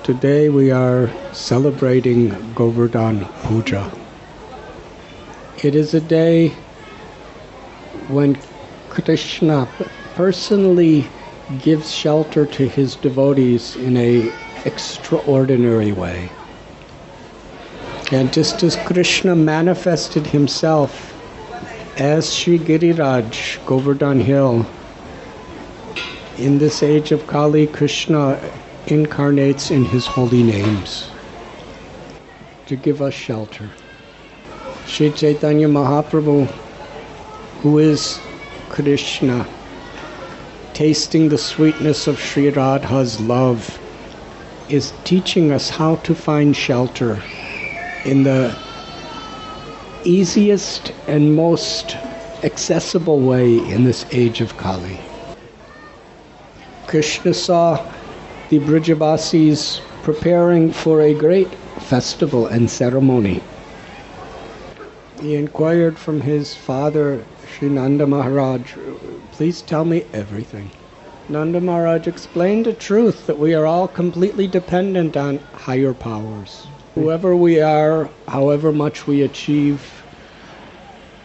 Today we are celebrating Govardhan Puja. It is a day when Krishna personally gives shelter to his devotees in an extraordinary way. And just as Krishna manifested himself as Sri Giriraj, Govardhan Hill, in this age of Kali, Krishna incarnates in his holy names to give us shelter. Sri Chaitanya Mahaprabhu, who is Krishna, tasting the sweetness of Sri Radha's love, is teaching us how to find shelter in the easiest and most accessible way in this age of Kali. Krishna saw the vrajavasis preparing for a great festival and ceremony. He inquired from his father, Sri Nanda Maharaj, "Please tell me everything." Nanda Maharaj explained the truth that we are all completely dependent on higher powers. Whoever we are, however much we achieve,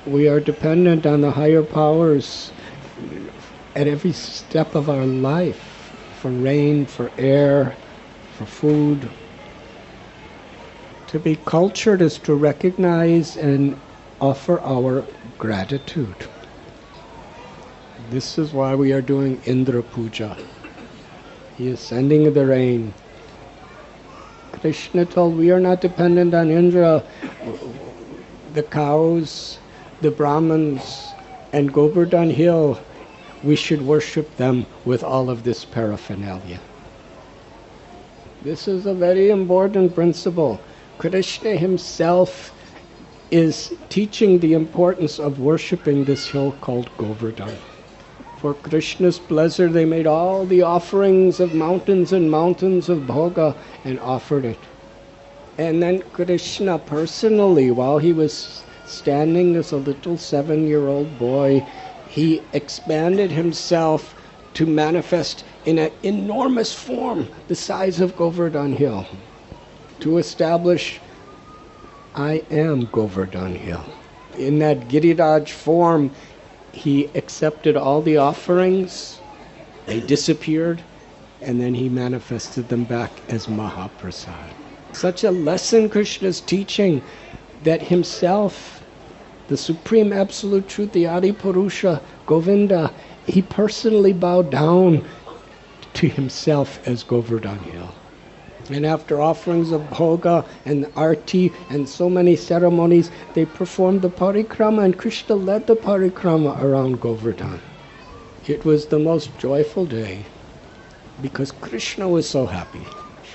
we are dependent on the higher powers at every step of our life. For rain, for air, for food. To be cultured is to recognize and offer our gratitude. This is why we are doing Indra Puja. He is sending the rain. Krishna told we are not dependent on Indra. The cows, the Brahmins, and Govardhan Hill, we should worship them with all of this paraphernalia. This is a very important principle. Krishna himself is teaching the importance of worshipping this hill called Govardhan. For Krishna's pleasure, they made all the offerings of mountains and mountains of bhoga and offered it. And then Krishna personally, while he was standing as a little 7-year-old boy, he expanded himself to manifest in an enormous form, the size of Govardhan Hill, to establish, I am Govardhan Hill. In that Giriraj form, he accepted all the offerings, they disappeared, and then he manifested them back as Mahaprasad. Such a lesson Krishna is teaching, that himself, the Supreme Absolute Truth, the Adi Purusha, Govinda, he personally bowed down to himself as Govardhan Hill. And after offerings of bhoga and arti and so many ceremonies, they performed the parikrama, and Krishna led the parikrama around Govardhan. It was the most joyful day because Krishna was so happy.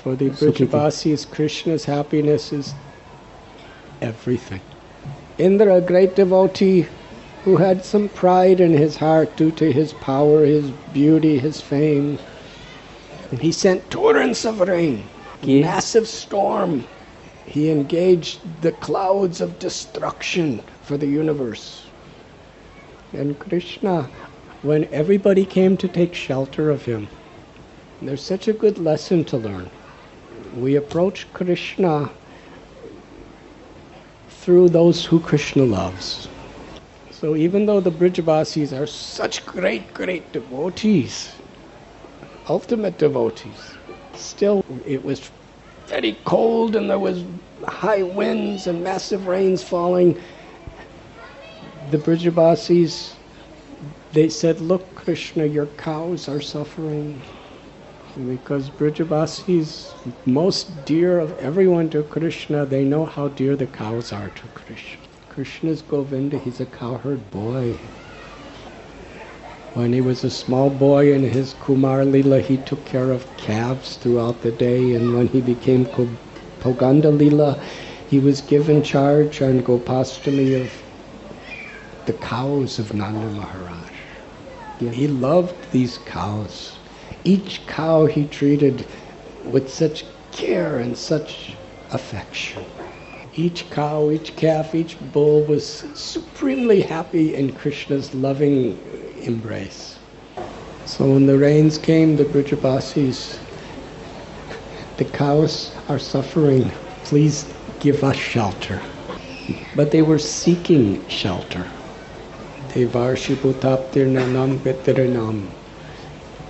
For the vrajavasis, Krishna's happiness is everything. Indra, a great devotee who had some pride in his heart due to his power, his beauty, his fame, he sent torrents of rain, massive storm. He engaged the clouds of destruction for the universe. And Krishna, when everybody came to take shelter of him, there's such a good lesson to learn. We approach Krishna through those who Krishna loves. So even though the vrajavasis are such great, great devotees, ultimate devotees, still it was very cold and there was high winds and massive rains falling. The vrajavasis, they said, "Look, Krishna, your cows are suffering." Because vrajavasis, most dear of everyone to Krishna, they know how dear the cows are to Krishna. Krishna's Govinda, he's a cowherd boy. When he was a small boy in his Kumar Lila, he took care of calves throughout the day, and when he became Poganda Lila, he was given charge on Gopastami of the cows of Nanda Maharaj. Yeah. He loved these cows. Each cow he treated with such care and such affection. Each cow, each calf, each bull was supremely happy in Krishna's loving embrace. So when the rains came, the vrajavasis, the cows are suffering. Please give us shelter. But they were seeking shelter. Devarshiputaptirnanam Gatirinam.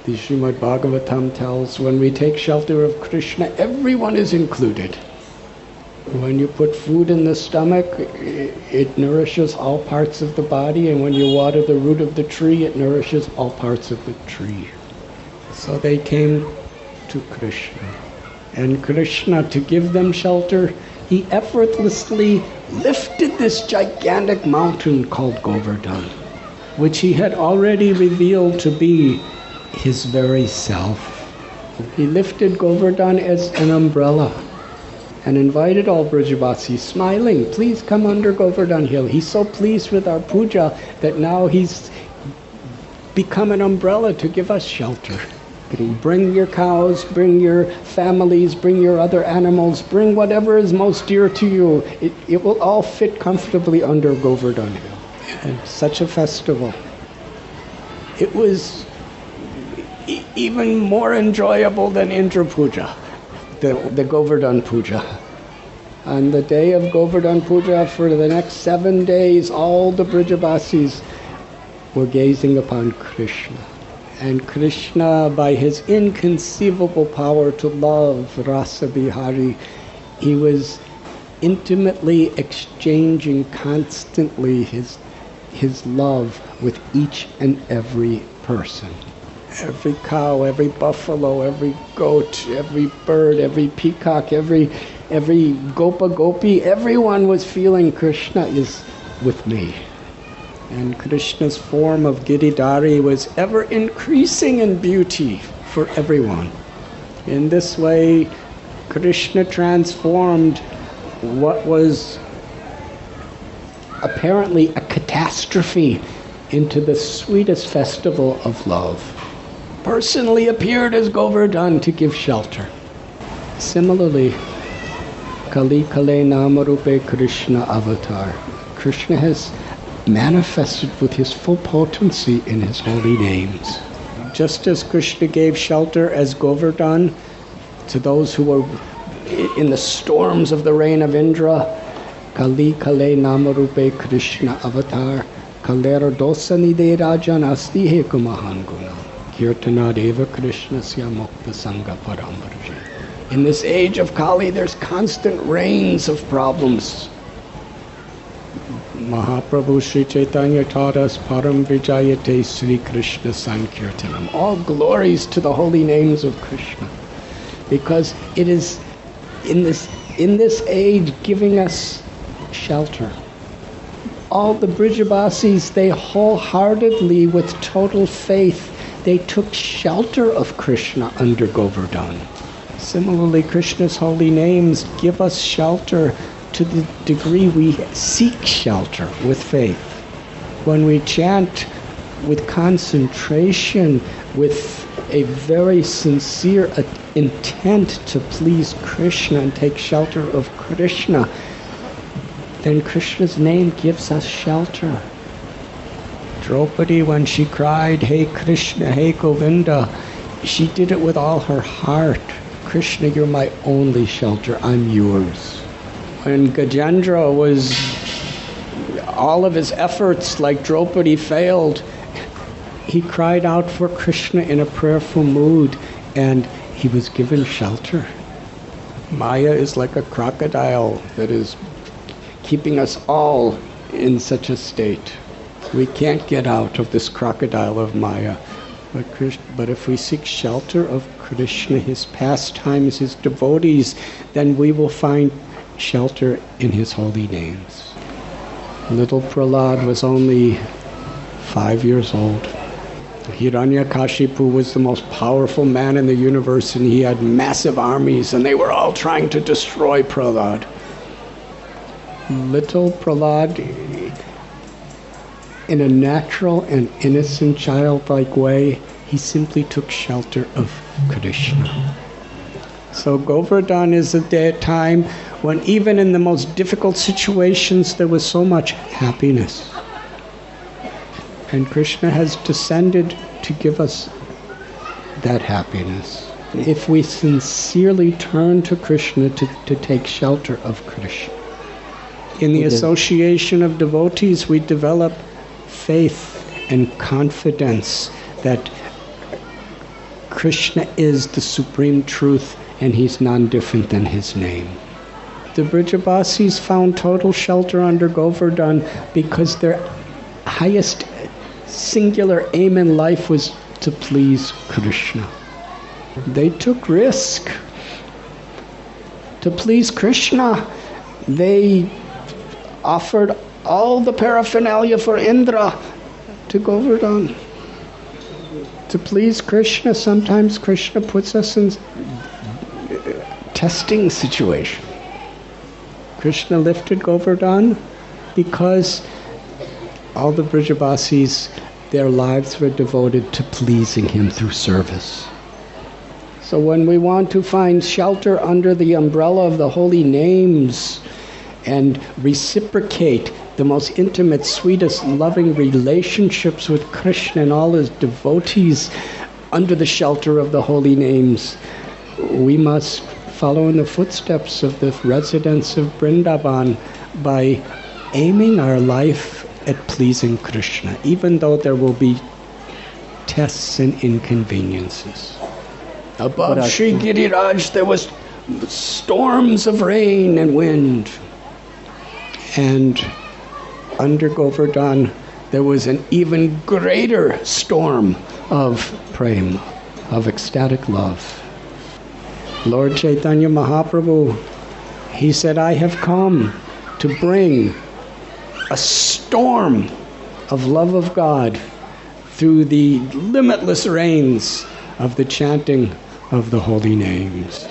The Srimad Bhagavatam tells, when we take shelter of Krishna, everyone is included. When you put food in the stomach, it nourishes all parts of the body, and when you water the root of the tree, it nourishes all parts of the tree. So they came to Krishna. And Krishna, to give them shelter, he effortlessly lifted this gigantic mountain called Govardhan, which he had already revealed to be his very self. He lifted Govardhan as an umbrella and invited all vrajavasis, smiling, please come under Govardhan hill. He's so pleased with our puja that now he's become an umbrella to give us shelter. Bring your cows, bring your families, bring your other animals, bring whatever is most dear to you. It will all fit comfortably under Govardhan hill. And such a festival. It was even more enjoyable than Indra Puja, the Govardhan Puja. On the day of Govardhan Puja, for the next 7 days, all the vrajavasis were gazing upon Krishna. And Krishna, by his inconceivable power to love Rasa Bihari, he was intimately exchanging constantly his love with each and every person. Every cow, every buffalo, every goat, every bird, every peacock, every gopa gopi, everyone was feeling Krishna is with me. And Krishna's form of Giridhari was ever increasing in beauty for everyone. In this way, Krishna transformed what was apparently a catastrophe into the sweetest festival of love. Personally appeared as Govardhan to give shelter. Similarly, kale nama rupe Krishna avatar. Krishna has manifested with his full potency in his holy names. Just as Krishna gave shelter as Govardhan to those who were in the storms of the reign of Indra, kale nama rupe Krishna avatar, kaler doṣa-nidhe rājann asti mahān guṇaḥ. Kīrtanād kṛṣṇasya mukta-saṅgaḥ param vrajet. In this age of Kali, there's constant rains of problems. Mahaprabhu Sri Chaitanya taught us param vijaya Sri Krishna sankirtanam. All glories to the holy names of Krishna, because it is in this age giving us shelter. All the vrajavasis, they wholeheartedly, with total faith, they took shelter of Krishna under Govardhan. Similarly, Krishna's holy names give us shelter to the degree we seek shelter with faith. When we chant with concentration, with a very sincere intent to please Krishna and take shelter of Krishna, then Krishna's name gives us shelter. Draupadi, when she cried, Hey Krishna, Hey Govinda, she did it with all her heart. Krishna, you're my only shelter, I'm yours. When Gajendra all of his efforts like Draupadi failed, he cried out for Krishna in a prayerful mood, and he was given shelter. Maya is like a crocodile that is keeping us all in such a state. We can't get out of this crocodile of Maya. But if we seek shelter of Krishna, his pastimes, his devotees, then we will find shelter in his holy names. Little Prahlad was only 5 years old. Hiranyakashipu was the most powerful man in the universe, and he had massive armies, and they were all trying to destroy Prahlad. Little Prahlad, in a natural and innocent childlike way, he simply took shelter of Krishna. So Govardhan is a time when even in the most difficult situations there was so much happiness. And Krishna has descended to give us that happiness. if we sincerely turn to Krishna to take shelter of Krishna. In the association of devotees, we develop faith and confidence that Krishna is the supreme truth and he's none different than his name. The vrajavasis found total shelter under Govardhan because their highest singular aim in life was to please Krishna. They took risk to please Krishna. They offered all the paraphernalia for Indra to Govardhan. To please Krishna, sometimes Krishna puts us in testing situation. Krishna lifted Govardhan because all the vrajavasis, their lives were devoted to pleasing him through service. So when we want to find shelter under the umbrella of the holy names and reciprocate the most intimate, sweetest, loving relationships with Krishna and all his devotees under the shelter of the holy names, we must follow in the footsteps of the residents of Vrindavan by aiming our life at pleasing Krishna, even though there will be tests and inconveniences. Above Sri Giriraj there was storms of rain and wind. And under Govardhan there was an even greater storm of param, of ecstatic love. Lord Chaitanya Mahaprabhu, he said, I have come to bring a storm of love of God through the limitless rains of the chanting of the holy names.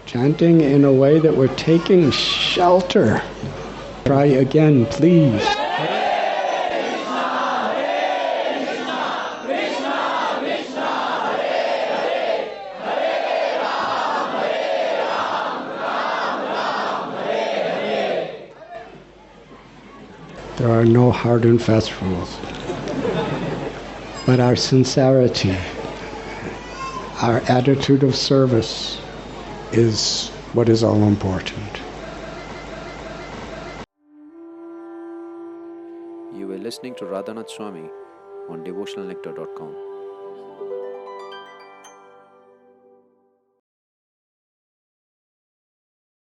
Chanting in a way that we're taking shelter. Try again, please. There are no hard and fast rules. But our sincerity, our attitude of service is what is all important. You were listening to Radhanath Swami on devotionalnectar.com.